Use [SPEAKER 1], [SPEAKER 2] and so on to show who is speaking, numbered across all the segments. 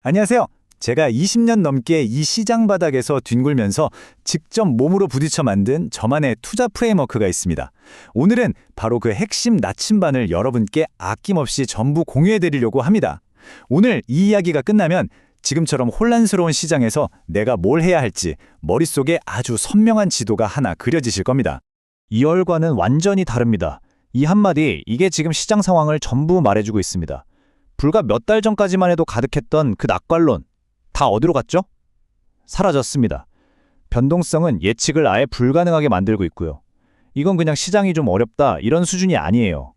[SPEAKER 1] 안녕하세요. 제가 20년 넘게 이 시장 바닥에서 뒹굴면서 직접 몸으로 부딪혀 만든 저만의 투자 프레임워크가 있습니다. 오늘은 바로 그 핵심 나침반을 여러분께 아낌없이 전부 공유해 드리려고 합니다. 오늘 이 이야기가 끝나면 지금처럼 혼란스러운 시장에서 내가 뭘 해야 할지 머릿속에 아주 선명한 지도가 하나 그려지실 겁니다. 2월과는 완전히 다릅니다. 이 한마디, 이게 지금 시장 상황을 전부 말해주고 있습니다. 불과 몇 달 전까지만 해도 가득했던 그 낙관론, 다 어디로 갔죠? 사라졌습니다. 변동성은 예측을 아예 불가능하게 만들고 있고요. 이건 그냥 시장이 좀 어렵다 이런 수준이 아니에요.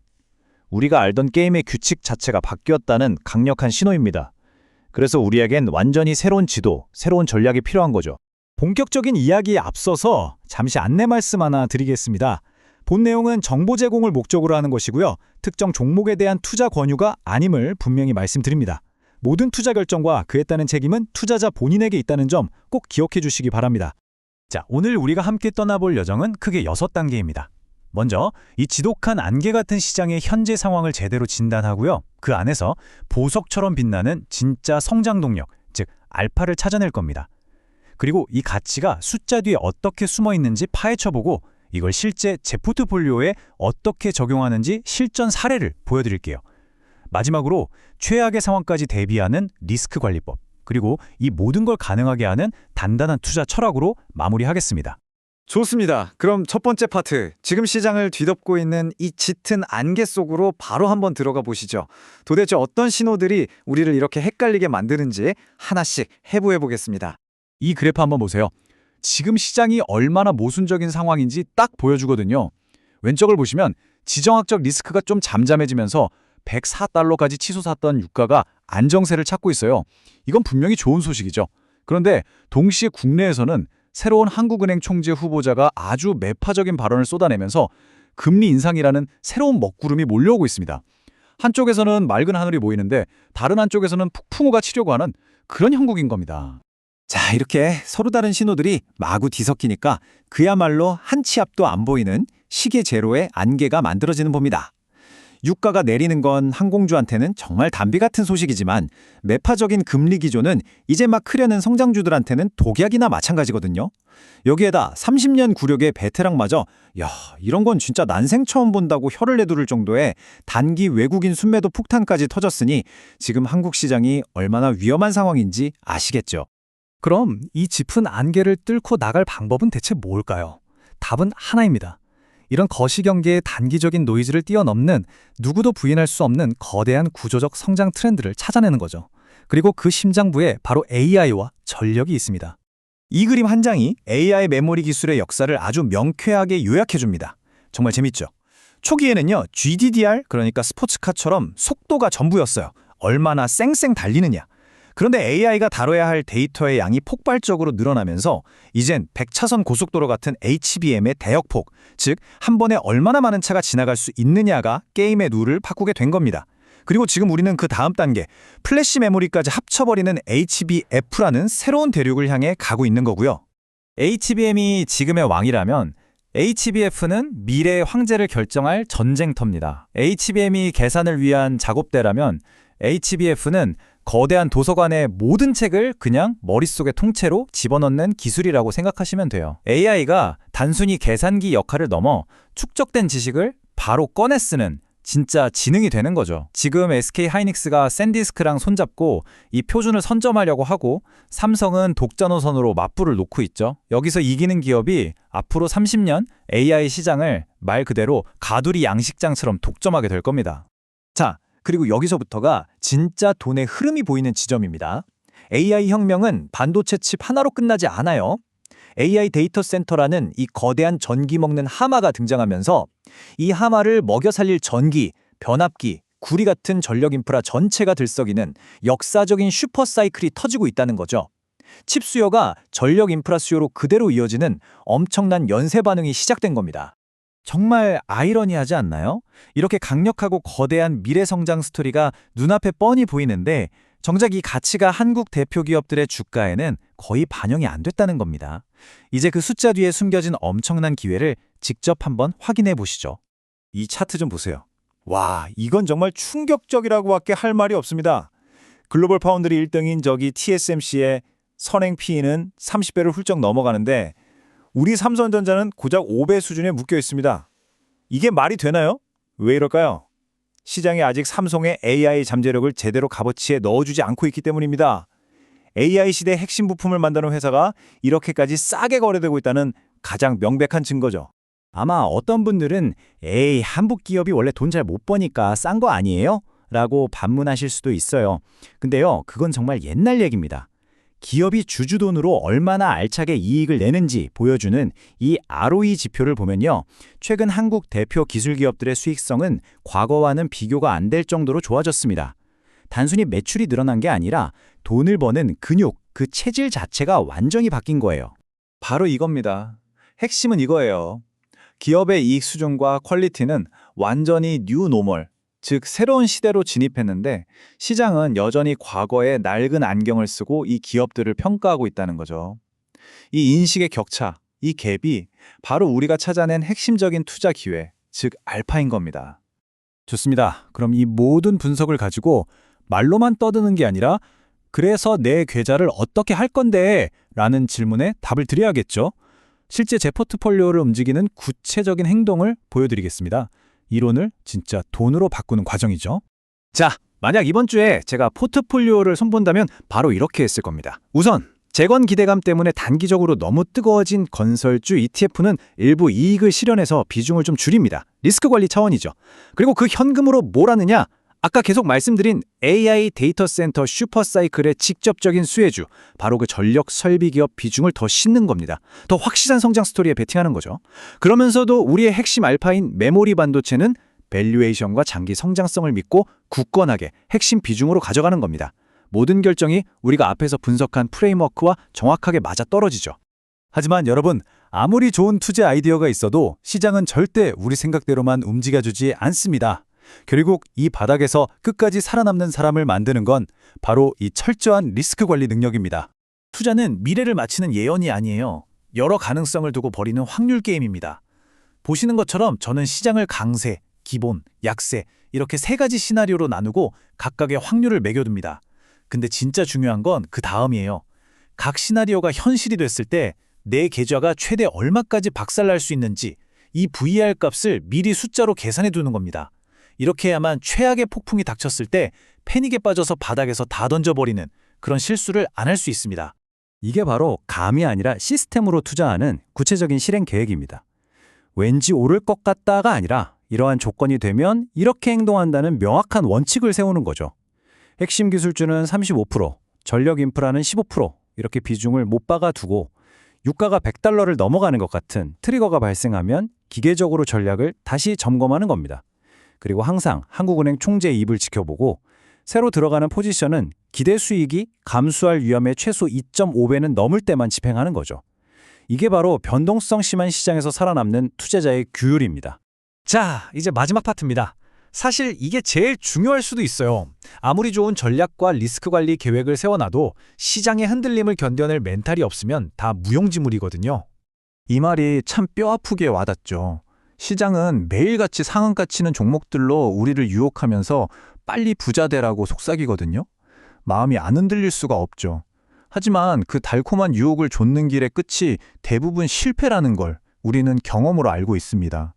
[SPEAKER 1] 우리가 알던 게임의 규칙 자체가 바뀌었다는 강력한 신호입니다. 그래서 우리에겐 완전히 새로운 지도, 새로운 전략이 필요한 거죠. 본격적인 이야기에 앞서서 잠시 안내 말씀 하나 드리겠습니다. 본 내용은 정보 제공을 목적으로 하는 것이고요. 특정 종목에 대한 투자 권유가 아님을 분명히 말씀드립니다. 모든 투자 결정과 그에 따른 책임은 투자자 본인에게 있다는 점 꼭 기억해 주시기 바랍니다. 자, 오늘 우리가 함께 떠나볼 여정은 크게 6단계입니다. 먼저 이 지독한 안개 같은 시장의 현재 상황을 제대로 진단하고요. 그 안에서 보석처럼 빛나는 진짜 성장 동력, 즉 알파를 찾아낼 겁니다. 그리고 이 가치가 숫자 뒤에 어떻게 숨어 있는지 파헤쳐보고 이걸 실제 제 포트폴리오에 어떻게 적용하는지 실전 사례를 보여드릴게요. 마지막으로 최악의 상황까지 대비하는 리스크 관리법, 그리고 이 모든 걸 가능하게 하는 단단한 투자 철학으로 마무리하겠습니다.
[SPEAKER 2] 좋습니다. 그럼 첫 번째 파트, 지금 시장을 뒤덮고 있는 이 짙은 안개 속으로 바로 한번 들어가 보시죠. 도대체 어떤 신호들이 우리를 이렇게 헷갈리게 만드는지 하나씩 해부해 보겠습니다.
[SPEAKER 1] 이 그래프 한번 보세요. 지금 시장이 얼마나 모순적인 상황인지 딱 보여주거든요. 왼쪽을 보시면 지정학적 리스크가 좀 잠잠해지면서 104달러까지 치솟았던 유가가 안정세를 찾고 있어요. 이건 분명히 좋은 소식이죠. 그런데 동시에 국내에서는 새로운 한국은행 총재 후보자가 아주 매파적인 발언을 쏟아내면서 금리 인상이라는 새로운 먹구름이 몰려오고 있습니다. 한쪽에서는 맑은 하늘이 보이는데 다른 한쪽에서는 폭풍우가 치려고 하는 그런 형국인 겁니다.
[SPEAKER 2] 자, 이렇게 서로 다른 신호들이 마구 뒤섞이니까 그야말로 한 치 앞도 안 보이는 시계 제로의 안개가 만들어지는 법니다. 유가가 내리는 건 항공주한테는 정말 담비 같은 소식이지만 매파적인 금리 기조는 이제 막 크려는 성장주들한테는 독약이나 마찬가지거든요. 여기에다 30년 구력의 베테랑마저 야, 이런 건 진짜 난생 처음 본다고 혀를 내두를 정도의 단기 외국인 순매도 폭탄까지 터졌으니 지금 한국 시장이 얼마나 위험한 상황인지 아시겠죠?
[SPEAKER 1] 그럼 이 짙은 안개를 뚫고 나갈 방법은 대체 뭘까요? 답은 하나입니다. 이런 거시경계의 단기적인 노이즈를 뛰어넘는 누구도 부인할 수 없는 거대한 구조적 성장 트렌드를 찾아내는 거죠. 그리고 그 심장부에 바로 AI와 전력이 있습니다.
[SPEAKER 2] 이 그림 한 장이 AI 메모리 기술의 역사를 아주 명쾌하게 요약해줍니다. 정말 재밌죠? 초기에는요, GDDR, 그러니까 스포츠카처럼 속도가 전부였어요. 얼마나 쌩쌩 달리느냐. 그런데 AI가 다뤄야 할 데이터의 양이 폭발적으로 늘어나면서 이젠 100차선 고속도로 같은 HBM의 대역폭, 즉 한 번에 얼마나 많은 차가 지나갈 수 있느냐가 게임의 룰을 바꾸게 된 겁니다. 그리고 지금 우리는 그 다음 단계, 플래시 메모리까지 합쳐버리는 HBF라는 새로운 대륙을 향해 가고 있는 거고요.
[SPEAKER 1] HBM이 지금의 왕이라면 HBF는 미래의 황제를 결정할 전쟁터입니다. HBM이 계산을 위한 작업대라면 HBF는 거대한 도서관의 모든 책을 그냥 머릿속에 통째로 집어넣는 기술이라고 생각하시면 돼요. AI가 단순히 계산기 역할을 넘어 축적된 지식을 바로 꺼내 쓰는 진짜 지능이 되는 거죠. 지금 SK하이닉스가 샌디스크랑 손잡고 이 표준을 선점하려고 하고 삼성은 독자 노선으로 맞불을 놓고 있죠. 여기서 이기는 기업이 앞으로 30년 AI 시장을 말 그대로 가두리 양식장처럼 독점하게 될 겁니다.
[SPEAKER 2] 자, 그리고 여기서부터가 진짜 돈의 흐름이 보이는 지점입니다. AI 혁명은 반도체 칩 하나로 끝나지 않아요. AI 데이터 센터라는 이 거대한 전기 먹는 하마가 등장하면서 이 하마를 먹여 살릴 전기, 변압기, 구리 같은 전력 인프라 전체가 들썩이는 역사적인 슈퍼사이클이 터지고 있다는 거죠. 칩 수요가 전력 인프라 수요로 그대로 이어지는 엄청난 연쇄 반응이 시작된 겁니다.
[SPEAKER 1] 정말 아이러니하지 않나요? 이렇게 강력하고 거대한 미래 성장 스토리가 눈앞에 뻔히 보이는데 정작 이 가치가 한국 대표 기업들의 주가에는 거의 반영이 안 됐다는 겁니다. 이제 그 숫자 뒤에 숨겨진 엄청난 기회를 직접 한번 확인해 보시죠.
[SPEAKER 2] 이 차트 좀 보세요. 와, 이건 정말 충격적이라고밖에 할 말이 없습니다.
[SPEAKER 1] 글로벌 파운드리 1등인 저기 TSMC의 선행 PE는 30배를 훌쩍 넘어가는데 우리 삼성전자는 고작 5배 수준에 묶여 있습니다. 이게 말이 되나요? 왜 이럴까요? 시장이 아직 삼성의 AI 잠재력을 제대로 값어치에 넣어주지 않고 있기 때문입니다. AI 시대 핵심 부품을 만드는 회사가 이렇게까지 싸게 거래되고 있다는 가장 명백한 증거죠.
[SPEAKER 2] 아마 어떤 분들은 에이, 한국 기업이 원래 돈 잘 못 버니까 싼 거 아니에요? 라고 반문하실 수도 있어요. 근데요, 그건 정말 옛날 얘기입니다. 기업이 주주돈으로 얼마나 알차게 이익을 내는지 보여주는 이 ROE 지표를 보면요. 최근 한국 대표 기술 기업들의 수익성은 과거와는 비교가 안 될 정도로 좋아졌습니다. 단순히 매출이 늘어난 게 아니라 돈을 버는 근육, 그 체질 자체가 완전히 바뀐 거예요.
[SPEAKER 1] 바로 이겁니다. 핵심은 이거예요. 기업의 이익 수준과 퀄리티는 완전히 뉴 노멀, 즉 새로운 시대로 진입했는데 시장은 여전히 과거의 낡은 안경을 쓰고 이 기업들을 평가하고 있다는 거죠. 이 인식의 격차, 이 갭이 바로 우리가 찾아낸 핵심적인 투자 기회, 즉 알파인 겁니다.
[SPEAKER 2] 좋습니다. 그럼 이 모든 분석을 가지고 말로만 떠드는 게 아니라 그래서 내 계좌를 어떻게 할 건데? 라는 질문에 답을 드려야겠죠. 실제 제 포트폴리오를 움직이는 구체적인 행동을 보여드리겠습니다. 이론을 진짜 돈으로 바꾸는 과정이죠. 자, 만약 이번 주에 제가 포트폴리오를 손본다면 바로 이렇게 했을 겁니다. 우선 재건 기대감 때문에 단기적으로 너무 뜨거워진 건설주 ETF는 일부 이익을 실현해서 비중을 좀 줄입니다. 리스크 관리 차원이죠. 그리고 그 현금으로 뭘 하느냐? 아까 계속 말씀드린 AI 데이터 센터 슈퍼사이클의 직접적인 수혜주, 바로 그 전력 설비 기업 비중을 더 싣는 겁니다. 더 확실한 성장 스토리에 베팅하는 거죠. 그러면서도 우리의 핵심 알파인 메모리 반도체는 밸류에이션과 장기 성장성을 믿고 굳건하게 핵심 비중으로 가져가는 겁니다. 모든 결정이 우리가 앞에서 분석한 프레임워크와 정확하게 맞아떨어지죠. 하지만 여러분, 아무리 좋은 투자 아이디어가 있어도 시장은 절대 우리 생각대로만 움직여주지 않습니다. 결국 이 바닥에서 끝까지 살아남는 사람을 만드는 건 바로 이 철저한 리스크 관리 능력입니다. 투자는 미래를 맞히는 예언이 아니에요. 여러 가능성을 두고 벌이는 확률 게임입니다. 보시는 것처럼 저는 시장을 강세, 기본, 약세 이렇게 세 가지 시나리오로 나누고 각각의 확률을 매겨둡니다. 근데 진짜 중요한 건 그 다음이에요. 각 시나리오가 현실이 됐을 때 내 계좌가 최대 얼마까지 박살날 수 있는지 이 VAR 값을 미리 숫자로 계산해 두는 겁니다. 이렇게 해야만 최악의 폭풍이 닥쳤을 때 패닉에 빠져서 바닥에서 다 던져버리는 그런 실수를 안 할 수 있습니다. 이게 바로 감이 아니라 시스템으로 투자하는 구체적인 실행 계획입니다. 왠지 오를 것 같다가 아니라 이러한 조건이 되면 이렇게 행동한다는 명확한 원칙을 세우는 거죠. 핵심 기술주는 35%, 전력 인프라는 15% 이렇게 비중을 못 박아두고 유가가 $100를 넘어가는 것 같은 트리거가 발생하면 기계적으로 전략을 다시 점검하는 겁니다. 그리고 항상 한국은행 총재 입을 지켜보고 새로 들어가는 포지션은 기대 수익이 감소할 위험의 최소 2.5배는 넘을 때만 집행하는 거죠. 이게 바로 변동성 심한 시장에서 살아남는 투자자의 규율입니다. 자, 이제 마지막 파트입니다. 사실 이게 제일 중요할 수도 있어요. 아무리 좋은 전략과 리스크 관리 계획을 세워놔도 시장의 흔들림을 견뎌낼 멘탈이 없으면 다 무용지물이거든요.
[SPEAKER 1] 이 말이 참 뼈아프게 와닿죠. 시장은 매일같이 상한가 치는 종목들로 우리를 유혹하면서 빨리 부자 되라고 속삭이거든요. 마음이 안 흔들릴 수가 없죠. 하지만 그 달콤한 유혹을 좇는 길의 끝이 대부분 실패라는 걸 우리는 경험으로 알고 있습니다.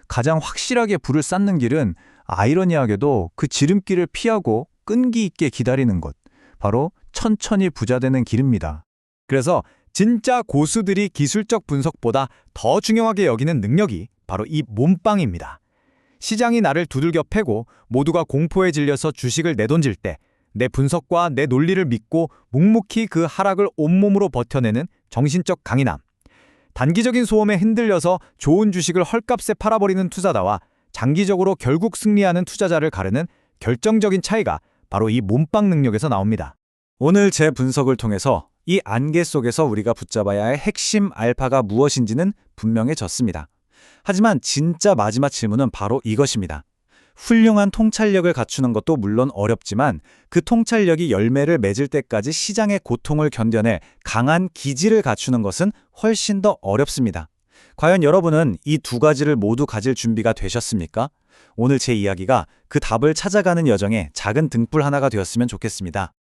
[SPEAKER 1] 가장 확실하게 불을 쌓는 길은 아이러니하게도 그 지름길을 피하고 끈기 있게 기다리는 것, 바로 천천히 부자 되는 길입니다.
[SPEAKER 2] 그래서 진짜 고수들이 기술적 분석보다 더 중요하게 여기는 능력이 바로 이 몸빵입니다. 시장이 나를 두들겨 패고 모두가 공포에 질려서 주식을 내던질 때 내 분석과 내 논리를 믿고 묵묵히 그 하락을 온몸으로 버텨내는 정신적 강인함. 단기적인 소음에 흔들려서 좋은 주식을 헐값에 팔아버리는 투자자와 장기적으로 결국 승리하는 투자자를 가르는 결정적인 차이가 바로 이 몸빵 능력에서 나옵니다. 오늘 제 분석을 통해서 이 안개 속에서 우리가 붙잡아야 할 핵심 알파가 무엇인지는 분명해졌습니다. 하지만 진짜 마지막 질문은 바로 이것입니다. 훌륭한 통찰력을 갖추는 것도 물론 어렵지만 그 통찰력이 열매를 맺을 때까지 시장의 고통을 견뎌낼 강한 기질을 갖추는 것은 훨씬 더 어렵습니다. 과연 여러분은 이 두 가지를 모두 가질 준비가 되셨습니까? 오늘 제 이야기가 그 답을 찾아가는 여정에 작은 등불 하나가 되었으면 좋겠습니다.